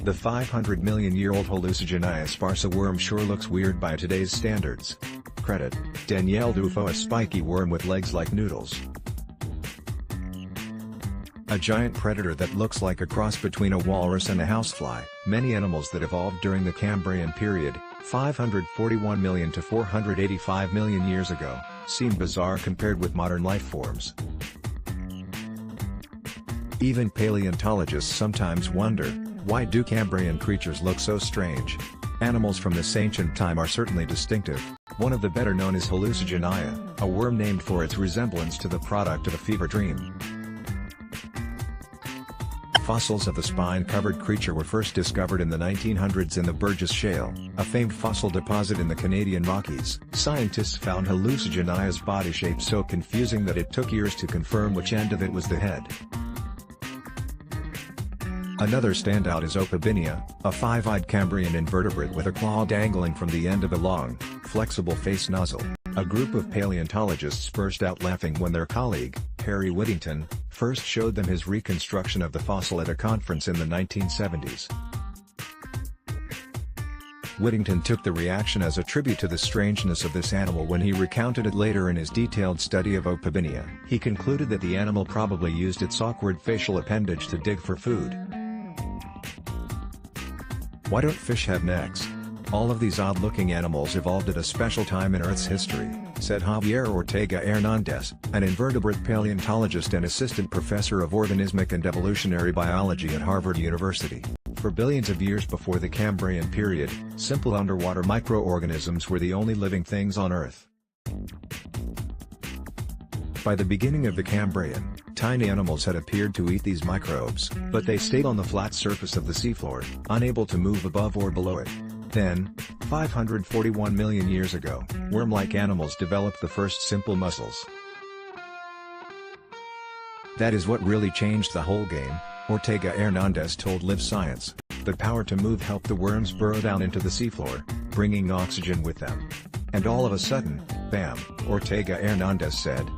The 500-million-year-old Hallucigenia sparsa worm sure looks weird by today's standards. Credit, Danielle Dufo. A spiky worm with legs like noodles. A giant predator that looks like a cross between a walrus and a housefly. Many animals that evolved during the Cambrian period, 541 million to 485 million years ago, seem bizarre compared with modern life forms. Even paleontologists sometimes wonder, why do Cambrian creatures look so strange? Animals from this ancient time are certainly distinctive. One of the better known is Hallucigenia, a worm named for its resemblance to the product of a fever dream. Fossils of the spine-covered creature were first discovered in the 1900s in the Burgess Shale, a famed fossil deposit in the Canadian Rockies. Scientists found Hallucigenia's body shape so confusing that it took years to confirm which end of it was the head. Another standout is Opabinia, a five-eyed Cambrian invertebrate with a claw dangling from the end of a long, flexible face nozzle. A group of paleontologists burst out laughing when their colleague, Harry Whittington, first showed them his reconstruction of the fossil at a conference in the 1970s. Whittington took the reaction as a tribute to the strangeness of this animal when he recounted it later in his detailed study of Opabinia. He concluded that the animal probably used its awkward facial appendage to dig for food. Why don't fish have necks? All of these odd-looking animals evolved at a special time in Earth's history, said Javier Ortega Hernandez, an invertebrate paleontologist and assistant professor of organismic and evolutionary biology at Harvard University. For billions of years before the Cambrian period, simple underwater microorganisms were the only living things on Earth. By the beginning of the Cambrian, tiny animals had appeared to eat these microbes, but they stayed on the flat surface of the seafloor, unable to move above or below it. Then, 541 million years ago, worm-like animals developed the first simple muscles. That is what really changed the whole game, Ortega Hernandez told Live Science. The power to move helped the worms burrow down into the seafloor, bringing oxygen with them. And all of a sudden, bam, Ortega Hernandez said.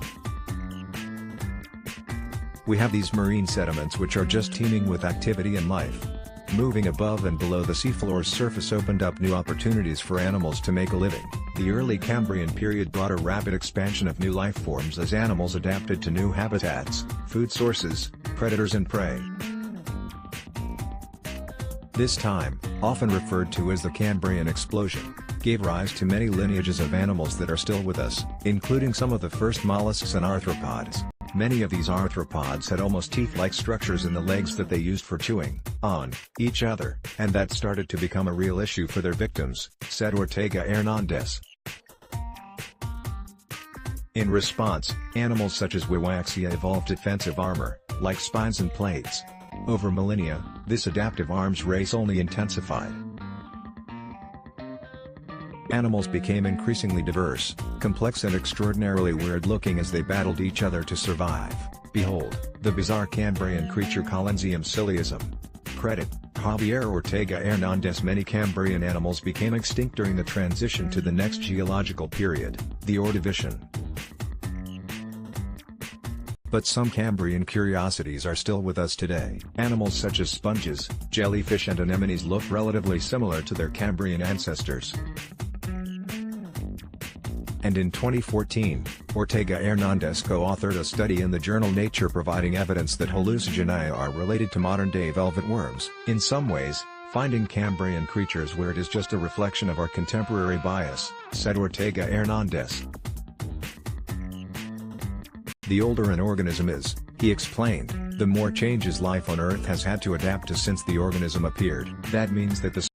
We have these marine sediments which are just teeming with activity and life. Moving above and below the seafloor's surface opened up new opportunities for animals to make a living. The early Cambrian period brought a rapid expansion of new life forms as animals adapted to new habitats, food sources, predators and prey. This time, often referred to as the Cambrian explosion, gave rise to many lineages of animals that are still with us, including some of the first mollusks and arthropods. Many of these arthropods had almost teeth-like structures in the legs that they used for chewing on each other, and that started to become a real issue for their victims, said Ortega Hernandez. In response, animals such as Wiwaxia evolved defensive armor, like spines and plates. Over millennia, this adaptive arms race only intensified. Animals became increasingly diverse, complex and extraordinarily weird-looking as they battled each other to survive. Behold, the bizarre Cambrian creature Collinsium ciliosum. Credit, Javier Ortega Hernandez. Many Cambrian animals became extinct during the transition to the next geological period, the Ordovician. But some Cambrian curiosities are still with us today. Animals such as sponges, jellyfish and anemones look relatively similar to their Cambrian ancestors. And in 2014, Ortega Hernandez co-authored a study in the journal Nature providing evidence that Hallucigenia are related to modern-day velvet worms. In some ways, finding Cambrian creatures weird is just a reflection of our contemporary bias, said Ortega Hernandez. The older an organism is, he explained, the more changes life on Earth has had to adapt to since the organism appeared. That means that the